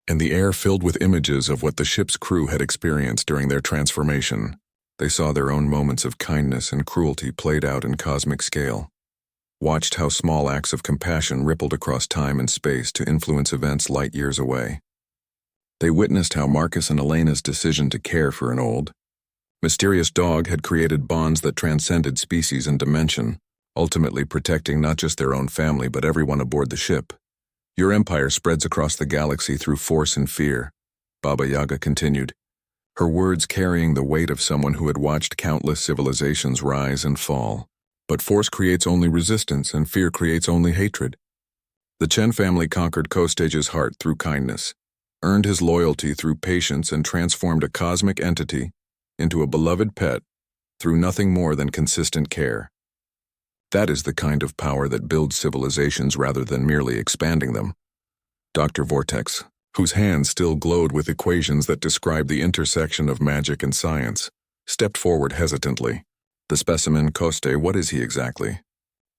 and the air filled with images of what the ship's crew had experienced during their transformation. They saw their own moments of kindness and cruelty played out in cosmic scale, watched how small acts of compassion rippled across time and space to influence events light years away. They witnessed how Marcus and Elena's decision to care for an old, mysterious dog had created bonds that transcended species and dimension, ultimately protecting not just their own family but everyone aboard the ship. "Your empire spreads across the galaxy through force and fear," Baba Yaga continued, her words carrying the weight of someone who had watched countless civilizations rise and fall. "But force creates only resistance and fear creates only hatred. The Chen family conquered Kostage's heart through kindness, earned his loyalty through patience, and transformed a cosmic entity into a beloved pet through nothing more than consistent care. That is the kind of power that builds civilizations rather than merely expanding them." Dr. Vortex, whose hands still glowed with equations that described the intersection of magic and science, stepped forward hesitantly. "The specimen Koste, what is he exactly?"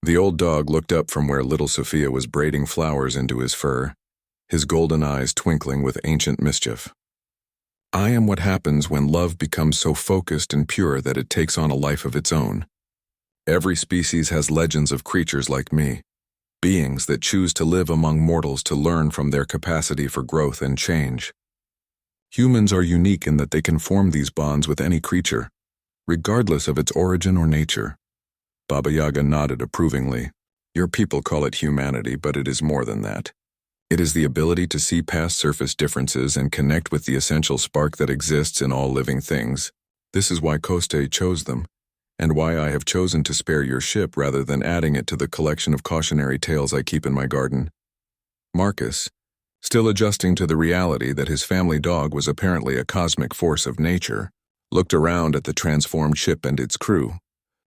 The old dog looked up from where little Sophia was braiding flowers into his fur, his golden eyes twinkling with ancient mischief. "I am what happens when love becomes so focused and pure that it takes on a life of its own. Every species has legends of creatures like me, beings that choose to live among mortals to learn from their capacity for growth and change. Humans are unique in that they can form these bonds with any creature, regardless of its origin or nature." Baba Yaga nodded approvingly. "Your people call it humanity, but it is more than that. It is the ability to see past surface differences and connect with the essential spark that exists in all living things. This is why Koste chose them, and why I have chosen to spare your ship rather than adding it to the collection of cautionary tales I keep in my garden." Marcus, still adjusting to the reality that his family dog was apparently a cosmic force of nature, looked around at the transformed ship and its crew.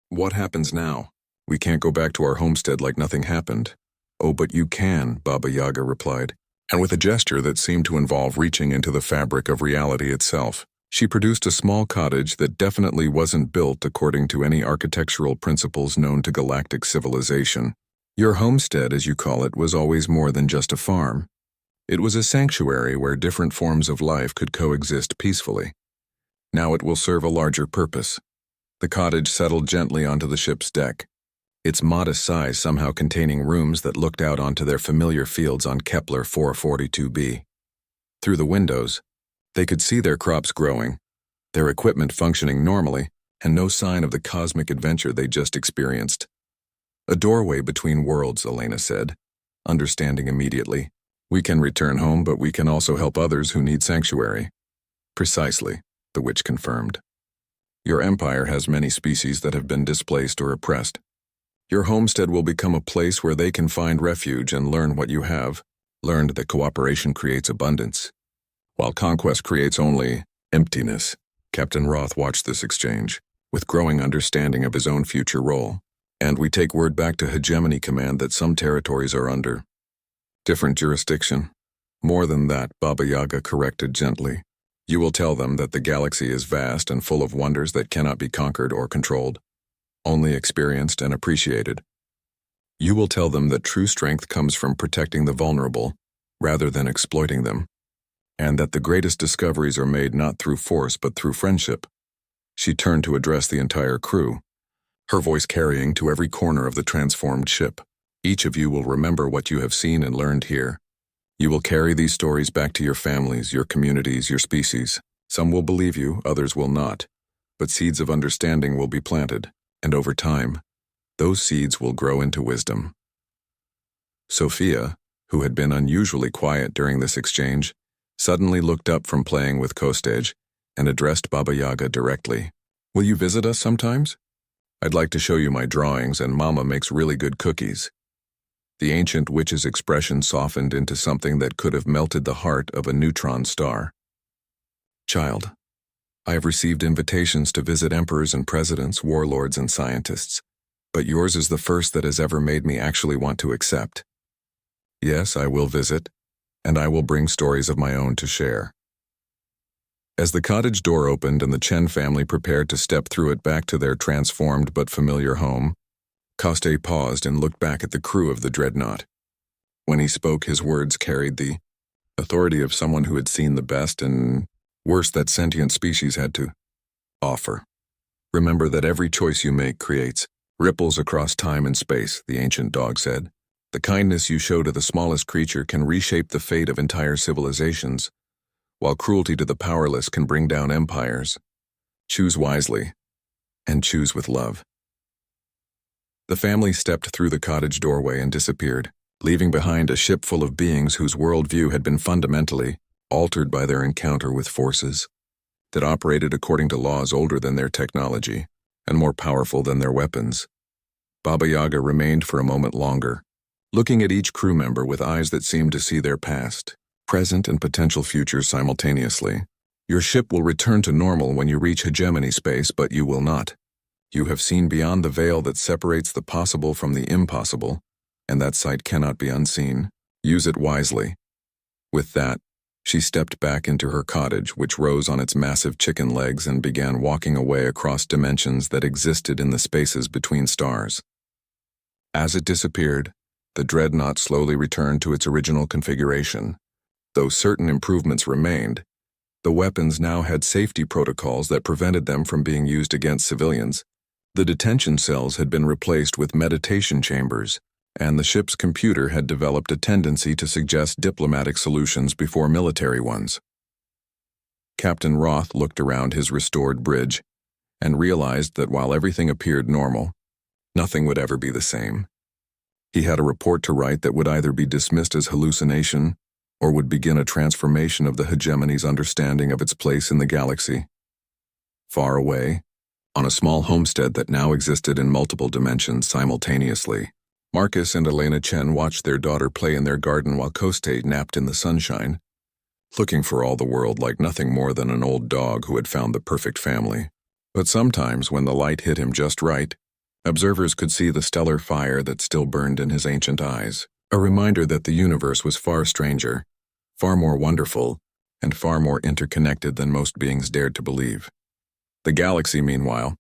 "What happens now? We can't go back to our homestead like nothing happened." "Oh, but you can," Baba Yaga replied, and with a gesture that seemed to involve reaching into the fabric of reality itself, she produced a small cottage that definitely wasn't built according to any architectural principles known to galactic civilization. "Your homestead, as you call it, was always more than just a farm. It was a sanctuary where different forms of life could coexist peacefully. Now it will serve a larger purpose." The cottage settled gently onto the ship's deck, its modest size somehow containing rooms that looked out onto their familiar fields on Kepler 442b. Through the windows, they could see their crops growing, their equipment functioning normally, and no sign of the cosmic adventure they just experienced. "A doorway between worlds," Elena said, understanding immediately. "We can return home, but we can also help others who need sanctuary." "Precisely," the witch confirmed. "Your empire has many species that have been displaced or oppressed. Your homestead will become a place where they can find refuge and learn what you have learned, that cooperation creates abundance, while conquest creates only emptiness." Captain Roth watched this exchange, with growing understanding of his own future role. "And we take word back to Hegemony Command that some territories are under different jurisdiction." "More than that," Baba Yaga corrected gently. "You will tell them that the galaxy is vast and full of wonders that cannot be conquered or controlled, only experienced and appreciated. You will tell them that true strength comes from protecting the vulnerable, rather than exploiting them, and that the greatest discoveries are made not through force but through friendship." She turned to address the entire crew, her voice carrying to every corner of the transformed ship. "Each of you will remember what you have seen and learned here. You will carry these stories back to your families, your communities, your species. Some will believe you, others will not, but seeds of understanding will be planted, and over time, those seeds will grow into wisdom." Sophia, who had been unusually quiet during this exchange, suddenly looked up from playing with Kostage and addressed Baba Yaga directly. "Will you visit us sometimes? I'd like to show you my drawings, and Mama makes really good cookies." The ancient witch's expression softened into something that could have melted the heart of a neutron star. Child, I have received invitations to visit emperors and presidents, warlords and scientists, but yours is the first that has ever made me actually want to accept. Yes, I will visit, and I will bring stories of my own to share. As the cottage door opened and the Chen family prepared to step through it back to their transformed but familiar home, Coste paused and looked back at the crew of the dreadnought. When he spoke, his words carried the authority of someone who had seen the best and worst that sentient species had to offer. Remember that every choice you make creates ripples across time and space, the ancient dog said. The kindness you show to the smallest creature can reshape the fate of entire civilizations, while cruelty to the powerless can bring down empires. Choose wisely, and choose with love. The family stepped through the cottage doorway and disappeared, leaving behind a ship full of beings whose worldview had been fundamentally altered by their encounter with forces that operated according to laws older than their technology and more powerful than their weapons. Baba Yaga remained for a moment longer, looking at each crew member with eyes that seemed to see their past, present, and potential future simultaneously. Your ship will return to normal when you reach hegemony space, but you will not. You have seen beyond the veil that separates the possible from the impossible, and that sight cannot be unseen. Use it wisely. With that, she stepped back into her cottage, which rose on its massive chicken legs, and began walking away across dimensions that existed in the spaces between stars. As it disappeared, the dreadnought slowly returned to its original configuration. Though certain improvements remained, the weapons now had safety protocols that prevented them from being used against civilians. The detention cells had been replaced with meditation chambers, and the ship's computer had developed a tendency to suggest diplomatic solutions before military ones. Captain Roth looked around his restored bridge and realized that while everything appeared normal, nothing would ever be the same. He had a report to write that would either be dismissed as hallucination or would begin a transformation of the hegemony's understanding of its place in the galaxy. Far away, on a small homestead that now existed in multiple dimensions simultaneously, Marcus and Elena Chen watched their daughter play in their garden while Coste napped in the sunshine, looking for all the world like nothing more than an old dog who had found the perfect family. But sometimes, when the light hit him just right, observers could see the stellar fire that still burned in his ancient eyes, a reminder that the universe was far stranger, far more wonderful, and far more interconnected than most beings dared to believe. The galaxy, meanwhile,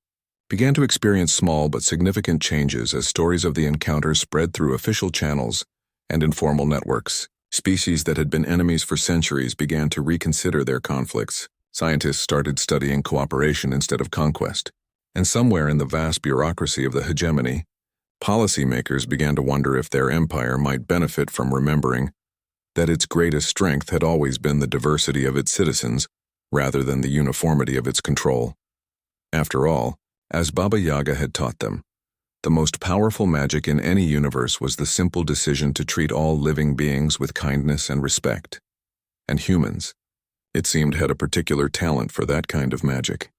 began to experience small but significant changes as stories of the encounters spread through official channels and informal networks. Species that had been enemies for centuries began to reconsider their conflicts. Scientists started studying cooperation instead of conquest. And somewhere in the vast bureaucracy of the hegemony, policymakers began to wonder if their empire might benefit from remembering that its greatest strength had always been the diversity of its citizens rather than the uniformity of its control. After all, as Baba Yaga had taught them, the most powerful magic in any universe was the simple decision to treat all living beings with kindness and respect. And humans, it seemed, had a particular talent for that kind of magic.